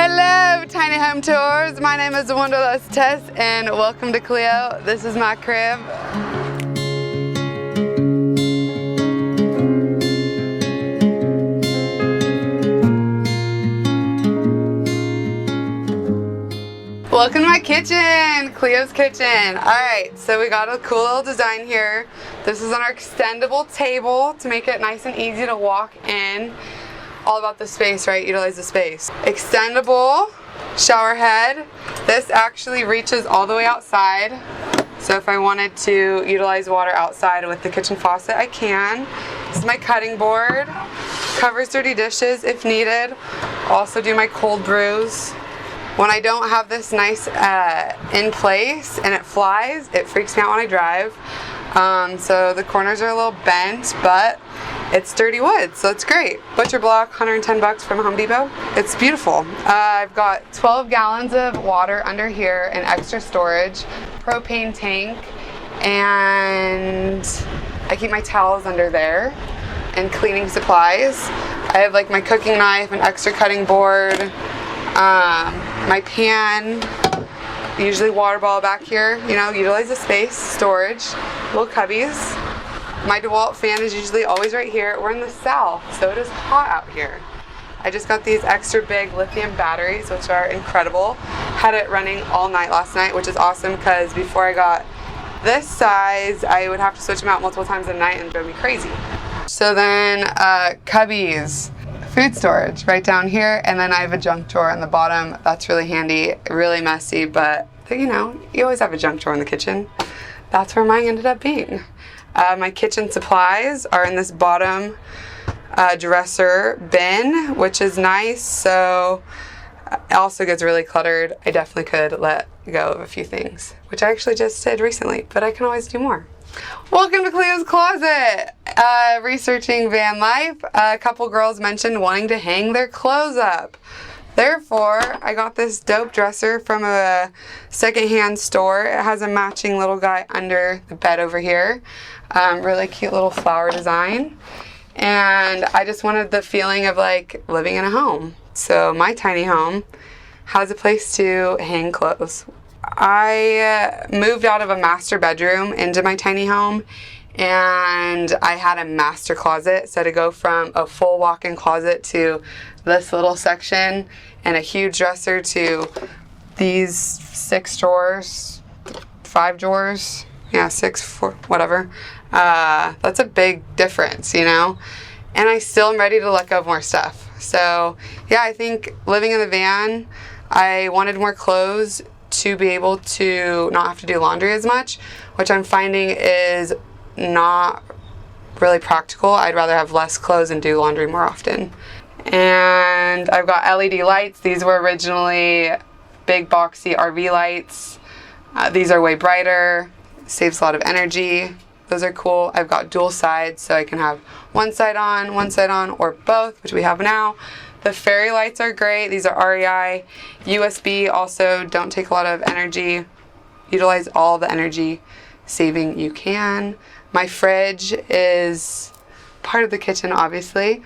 Hello, Tiny Home Tours. My name is Wanderlust Tess, and welcome to Cleo. This is my crib. Welcome to my kitchen, Cleo's kitchen. Alright, so we got a cool little design here. This is on our extendable table to make it nice and easy to walk in. All about the space, right? Utilize the space. Extendable shower head. This actually reaches all the way outside. So if I wanted to utilize water outside with the kitchen faucet, I can. This is my cutting board. Covers dirty dishes if needed. Also do my cold brews. When I don't have this nice in place and it flies, it freaks me out when I drive. So the corners are a little bent, but it's sturdy wood, so it's great. Butcher block, 110 bucks from Home Depot. It's beautiful. I've got 12 gallons of water under here and extra storage, propane tank, and I keep my towels under there and cleaning supplies. I have like my cooking knife, an extra cutting board, my pan, usually water bottle back here, you know, utilize the space, storage, little cubbies. My DeWalt fan is usually always right here. We're in the south, so it is hot out here. I just got these extra big lithium batteries, which are incredible. Had it running all night last night, which is awesome because before I got this size, I would have to switch them out multiple times a night and drove me crazy. So then cubbies, food storage right down here, and then I have a junk drawer on the bottom. That's really handy, really messy, but you know, you always have a junk drawer in the kitchen. That's where mine ended up being. My kitchen supplies are in this bottom dresser bin, which is nice, so it also gets really cluttered. I definitely could let go of a few things, which I actually just did recently, but I can always do more. Welcome to Cleo's closet. Researching van life, a couple girls mentioned wanting to hang their clothes up. Therefore, I got this dope dresser from a secondhand store. It has a matching little guy under the bed over here. Really cute little flower design. And I just wanted the feeling of like living in a home. So my tiny home has a place to hang clothes. I moved out of a master bedroom into my tiny home, and I had a master closet. So to go from a full walk-in closet to this little section and a huge dresser to these 6 drawers, 5 drawers, yeah, 6, 4, whatever. That's a big difference, you know? And I still am ready to let go of more stuff. So yeah, I think living in the van, I wanted more clothes to be able to not have to do laundry as much, which I'm finding is not really practical. I'd rather have less clothes and do laundry more often. And I've got LED lights. These were originally big boxy RV lights. These are way brighter, saves a lot of energy. Those are cool. I've got dual sides, so I can have one side on, or both, which we have now. The fairy lights are great. These are REI. USB also don't take a lot of energy. Utilize all the energy saving you can. My fridge is part of the kitchen, obviously.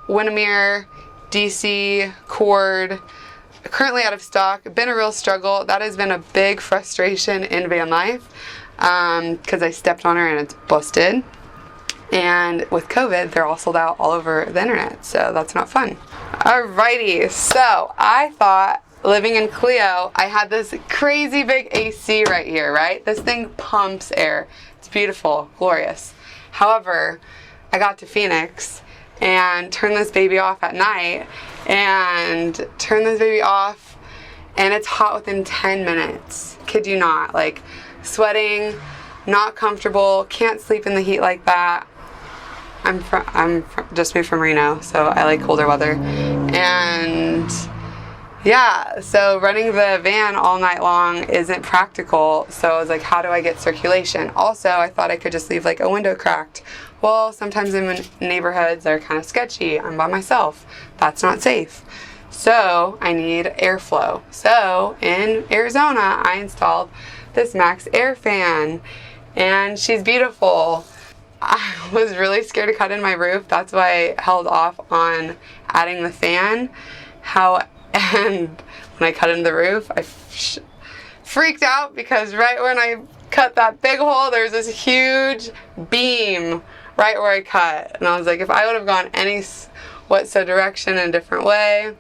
Windermere DC cord, currently out of stock. Been a real struggle. That has been a big frustration in van life because I stepped on her and it's busted. And with COVID, they're all sold out all over the internet, so that's not fun. Alrighty, so I thought living in Cleo, I had this crazy big AC right here, right? This thing pumps air. It's beautiful, glorious. However, I got to Phoenix and turned this baby off at night and it's hot within 10 minutes. Kid you not, like sweating, not comfortable, can't sleep in the heat like that. Just moved from Reno, so I like colder weather. And yeah, so running the van all night long isn't practical. So I was like, how do I get circulation? Also, I thought I could just leave like a window cracked. Well, sometimes in neighborhoods they're kind of sketchy. I'm by myself. That's not safe. So I need airflow. So in Arizona, I installed this Max Air fan, and she's beautiful. I was really scared to cut in my roof. That's why I held off on adding the fan. And when I cut into the roof, I freaked out because right when I cut that big hole, there's this huge beam right where I cut. And I was like, if I would have gone any direction in a different way.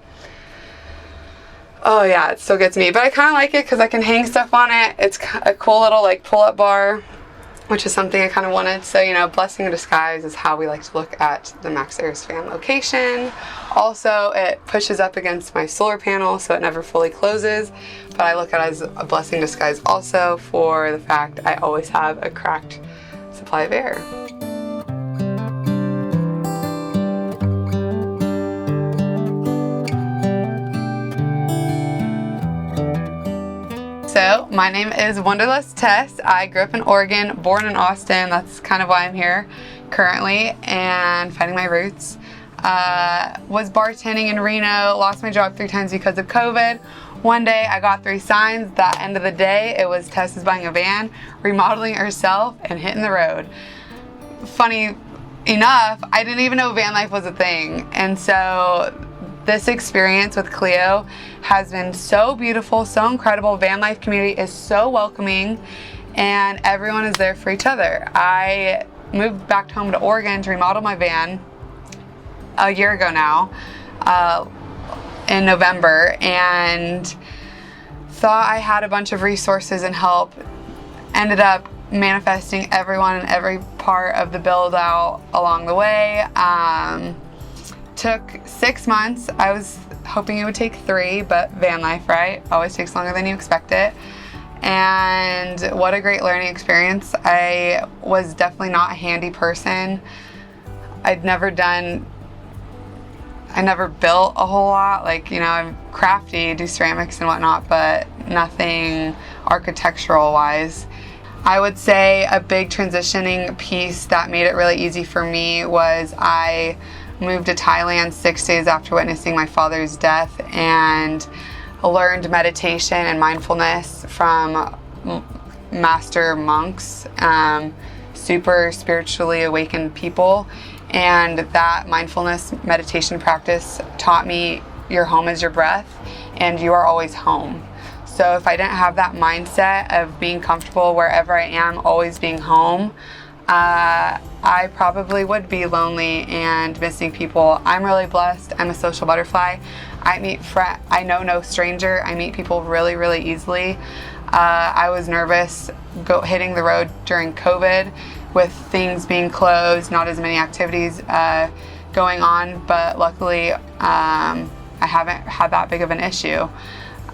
Oh yeah, it still gets me. But I kind of like it because I can hang stuff on it. It's a cool little like pull-up bar, which is something I kind of wanted. So, you know, blessing in disguise is how we like to look at the Max Airs fan location. Also, it pushes up against my solar panel, so it never fully closes. But I look at it as a blessing in disguise also for the fact I always have a cracked supply of air. So, my name is Wonderlust Tess. I grew up in Oregon, born in Austin. That's kind of why I'm here currently and finding my roots. Was bartending in Reno, lost my job 3 times because of COVID. One day I got 3 signs. That end of the day, it was Tess is buying a van, remodeling herself, and hitting the road. Funny enough, I didn't even know van life was a thing. And so this experience with Cleo has been so beautiful, so incredible. Van life community is so welcoming and everyone is there for each other. I moved back home to Oregon to remodel my van a year ago now, in November, and thought I had a bunch of resources and help. Ended up manifesting everyone in every part of the build out along the way. Took 6 months. I was hoping it would take 3, but van life, right? Always takes longer than you expect it. And what a great learning experience. I was definitely not a handy person. I never built a whole lot. Like, you know, I'm crafty, do ceramics and whatnot, but nothing architectural wise. I would say a big transitioning piece that made it really easy for me was I moved to Thailand 6 days after witnessing my father's death and learned meditation and mindfulness from master monks, super spiritually awakened people. And that mindfulness meditation practice taught me your home is your breath and you are always home. So if I didn't have that mindset of being comfortable wherever I am, always being home, I probably would be lonely and missing people. I'm really blessed. I'm a social butterfly. I know no stranger. I meet people really, really easily. I was nervous hitting the road during COVID with things being closed, not as many activities going on, but luckily I haven't had that big of an issue.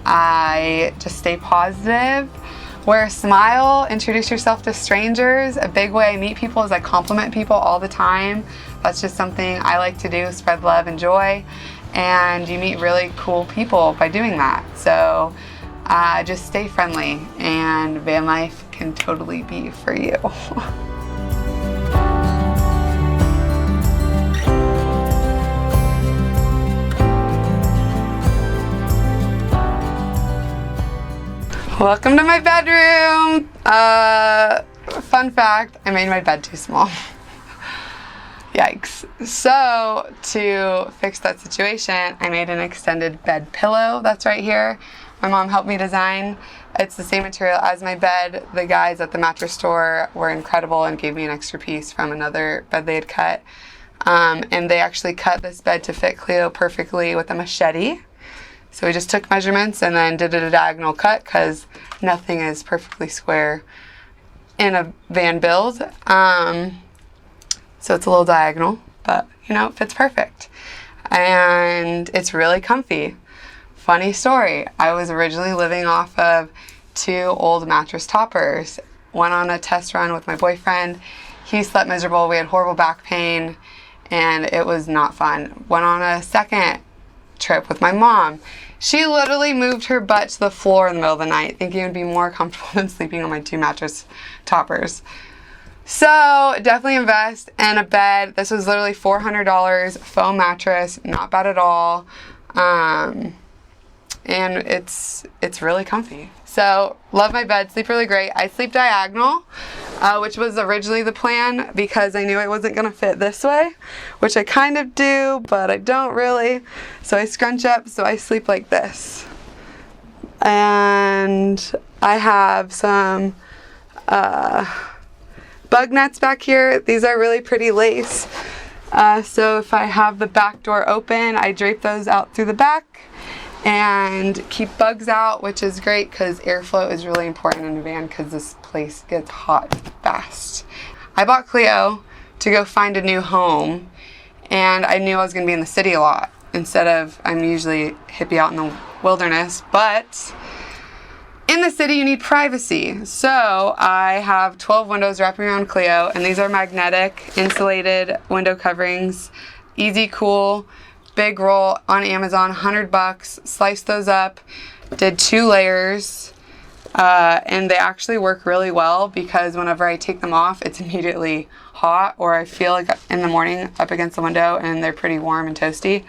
I just stay positive. Wear a smile, introduce yourself to strangers. A big way I meet people is I compliment people all the time. That's just something I like to do, spread love and joy. And you meet really cool people by doing that. So just stay friendly and van life can totally be for you. Welcome to my bedroom. Fun fact, I made my bed too small. Yikes. So to fix that situation, I made an extended bed pillow that's right here. My mom helped me design. It's the same material as my bed. The guys at the mattress store were incredible and gave me an extra piece from another bed they had cut. And they actually cut this bed to fit Cleo perfectly with a machete. So we just took measurements and then did a diagonal cut because nothing is perfectly square in a van build. So it's a little diagonal, but you know, it fits perfect. And it's really comfy. Funny story, I was originally living off of 2 old mattress toppers. Went on a test run with my boyfriend. He slept miserable, we had horrible back pain, and it was not fun. Went on a second trip with my mom. She literally moved her butt to the floor in the middle of the night, thinking it would be more comfortable than sleeping on my 2 mattress toppers. So definitely invest in a bed. This was literally $400, foam mattress, not bad at all. And it's really comfy. So love my bed, sleep really great. I sleep diagonal. which was originally the plan because I knew I wasn't going to fit this way, which I kind of do, but I don't really. So I scrunch up, so I sleep like this. And I have some bug nets back here. These are really pretty lace. So if I have the back door open, I drape those out through the back and keep bugs out, which is great because airflow is really important in a van because this place gets hot fast. I bought Cleo to go find a new home, and I knew I was going to be in the city a lot instead of I'm usually hippie out in the wilderness, but in the city you need privacy. So I have 12 windows wrapping around Cleo, and these are magnetic insulated window coverings, easy cool, big roll on Amazon, $100. Sliced those up, did 2 layers, and they actually work really well because whenever I take them off, it's immediately hot, or I feel like in the morning up against the window and they're pretty warm and toasty.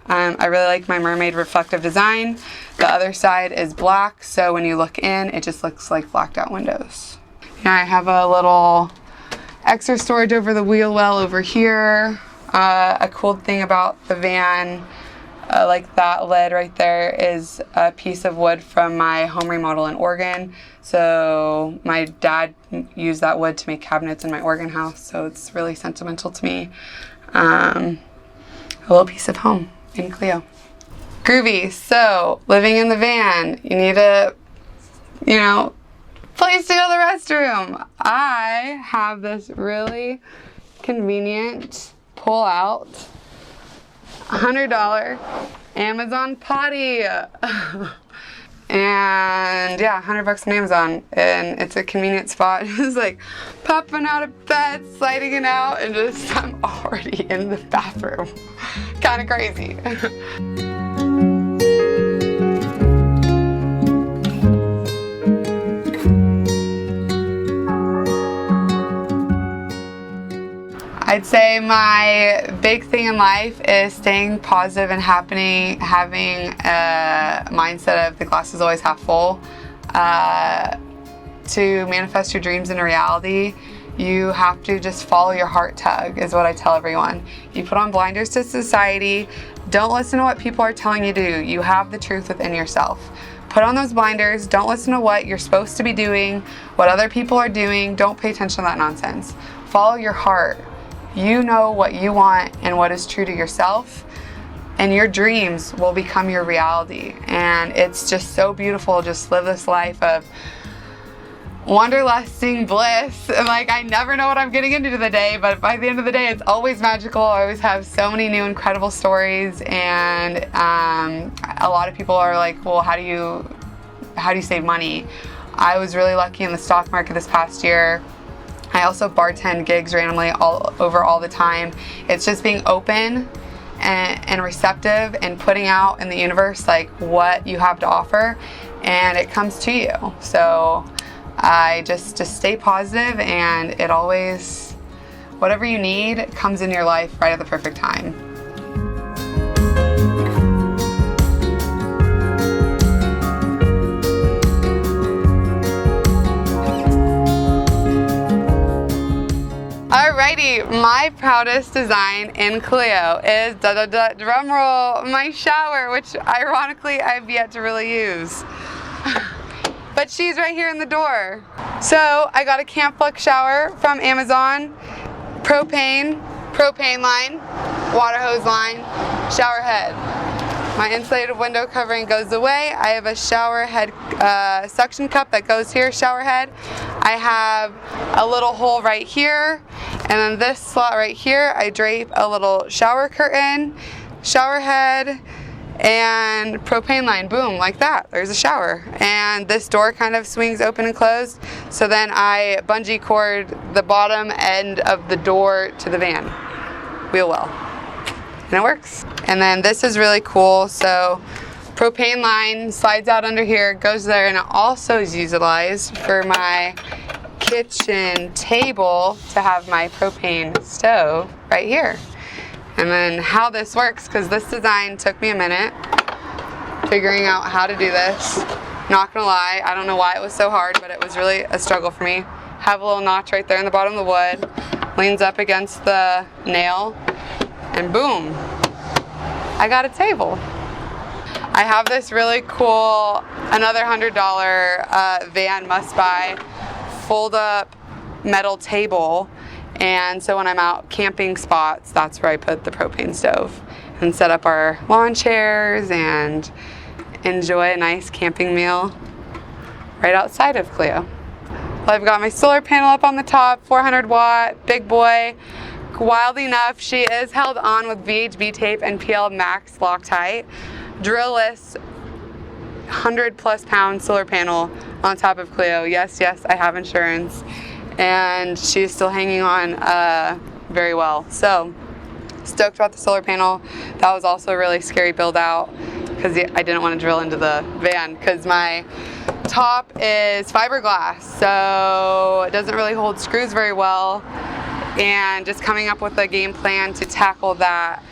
I really like my mermaid reflective design. The other side is black, so when you look in, it just looks like blacked out windows. Now I have a little extra storage over the wheel well over here. A cool thing about the van, like that lid right there, is a piece of wood from my home remodel in Oregon. So my dad used that wood to make cabinets in my Oregon house, so it's really sentimental to me. A little piece of home in Cleo. Groovy. So living in the van, you need a, place to go to the restroom. I have this really convenient pull out $100 Amazon potty. And yeah, $100 on Amazon, and it's a convenient spot. It's like popping out of bed, sliding it out, and just I'm already in the bathroom. Kind of crazy. I'd say my big thing in life is staying positive and having a mindset of the glass is always half full. To manifest your dreams into reality, you have to just follow your heart tug, is what I tell everyone. You put on blinders to society. Don't listen to what people are telling you to do. You have the truth within yourself. Put on those blinders. Don't listen to what you're supposed to be doing, what other people are doing. Don't pay attention to that nonsense. Follow your heart. You know what you want and what is true to yourself, and your dreams will become your reality. And it's just so beautiful. Just live this life of wanderlusting bliss. And like, I never know what I'm getting into the day, but by the end of the day, it's always magical. I always have so many new incredible stories. And a lot of people are like, well, how do you save money? I was really lucky in the stock market this past year. I also bartend gigs randomly all the time. It's just being open and receptive and putting out in the universe like what you have to offer, and it comes to you. So I just stay positive, and it always, whatever you need comes in your life right at the perfect time. Alrighty, my proudest design in Cleo is, drumroll, my shower, which ironically I've yet to really use. But she's right here in the door. So I got a Camp Look shower from Amazon, propane line, water hose line, shower head. My insulated window covering goes away. I have a shower head suction cup that goes here, shower head. I have a little hole right here, and then this slot right here, I drape a little shower curtain, shower head, and propane line. Boom, like that. There's a shower. And this door kind of swings open and closed. So then I bungee cord the bottom end of the door to the van, wheel well. And it works. And then this is really cool. So propane line slides out under here, goes there, and it also is utilized for my kitchen table to have my propane stove right here. And then how this works, because this design took me a minute figuring out how to do this. Not gonna lie, I don't know why it was so hard, but it was really a struggle for me. have a little notch right there in the bottom of the wood, leans up against the nail, and boom, I got a table. I have this really cool, another $100 Van Must Buy fold up metal table, and so when I'm out camping spots, that's where I put the propane stove and set up our lawn chairs and enjoy a nice camping meal right outside of Cleo. Well, I've got my solar panel up on the top, 400 watt, big boy. Wild enough, she is held on with VHB tape and PL Max Loctite. Drillless, 100+ pound solar panel on top of Cleo. Yes, I have insurance. And she's still hanging on very well. So, stoked about the solar panel. That was also a really scary build out because I didn't want to drill into the van because my top is fiberglass, so it doesn't really hold screws very well. And just coming up with a game plan to tackle that,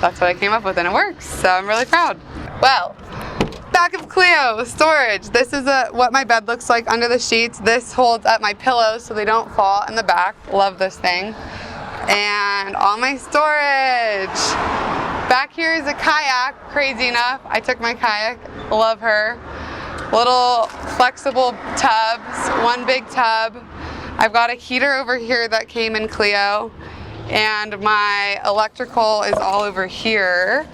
that's what I came up with, and it works, so I'm really proud. Well, back of Cleo, storage. This is what my bed looks like under the sheets. This holds up my pillows so they don't fall in the back. Love this thing. And all my storage. Back here is a kayak, crazy enough. I took my kayak, love her. Little flexible tubs, one big tub. I've got a heater over here that came in Cleo, and my electrical is all over here.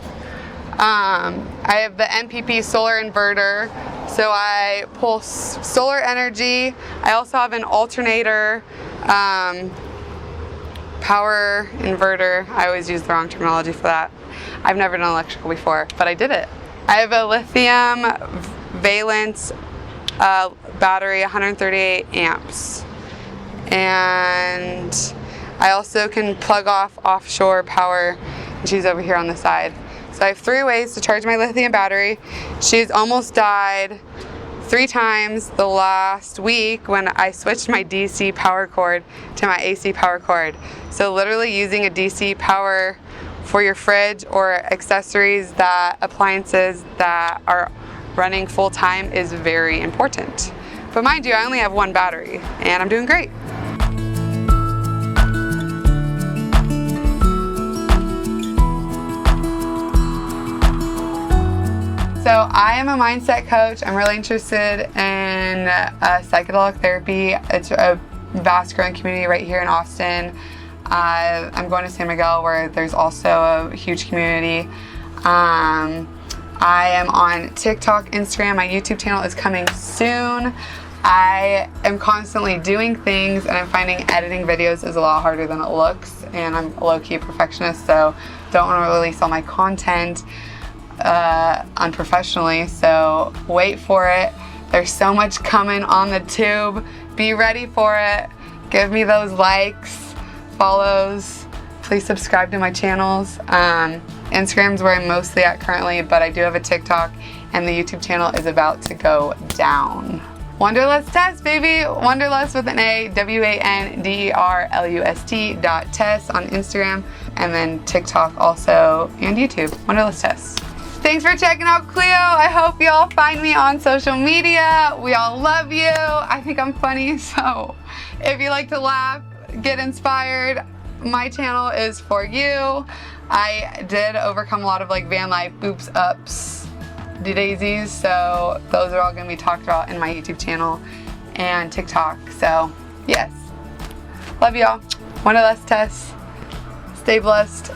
I have the MPP solar inverter, so I pull solar energy. I also have an alternator, power inverter. I always use the wrong terminology for that. I've never done electrical before, but I did it. I have a lithium valence battery, 138 amps. And I also can plug off offshore power, and she's over here on the side. So I have 3 ways to charge my lithium battery. She's almost died 3 times the last week when I switched my DC power cord to my AC power cord. So literally using a DC power for your fridge or accessories, appliances that are running full time is very important. But mind you, I only have 1 battery and I'm doing great. So I am a mindset coach. I'm really interested in psychedelic therapy. It's a vast growing community right here in Austin. I'm going to San Miguel where there's also a huge community. I am on TikTok, Instagram. My YouTube channel is coming soon. I am constantly doing things, and I'm finding editing videos is a lot harder than it looks, and I'm a low-key perfectionist, so don't want to release all my content unprofessionally, so wait for it. There's so much coming on the tube. Be ready for it. Give me those likes, follows. Please subscribe to my channels. Instagram's where I'm mostly at currently, but I do have a TikTok, and the YouTube channel is about to go down. Wanderlust Tess, baby. Wanderlust with an A, WANDERLUST.Tess on Instagram, and then TikTok also, and YouTube, Wanderlust Tess. Thanks for checking out Cleo. I hope y'all find me on social media. We all love you. I think I'm funny, so if you like to laugh, get inspired, my channel is for you. I did overcome a lot of like van life boops, ups, daisies, so those are all going to be talked about in my YouTube channel and TikTok. So yes, love y'all. Wanderlust Tess. Stay blessed.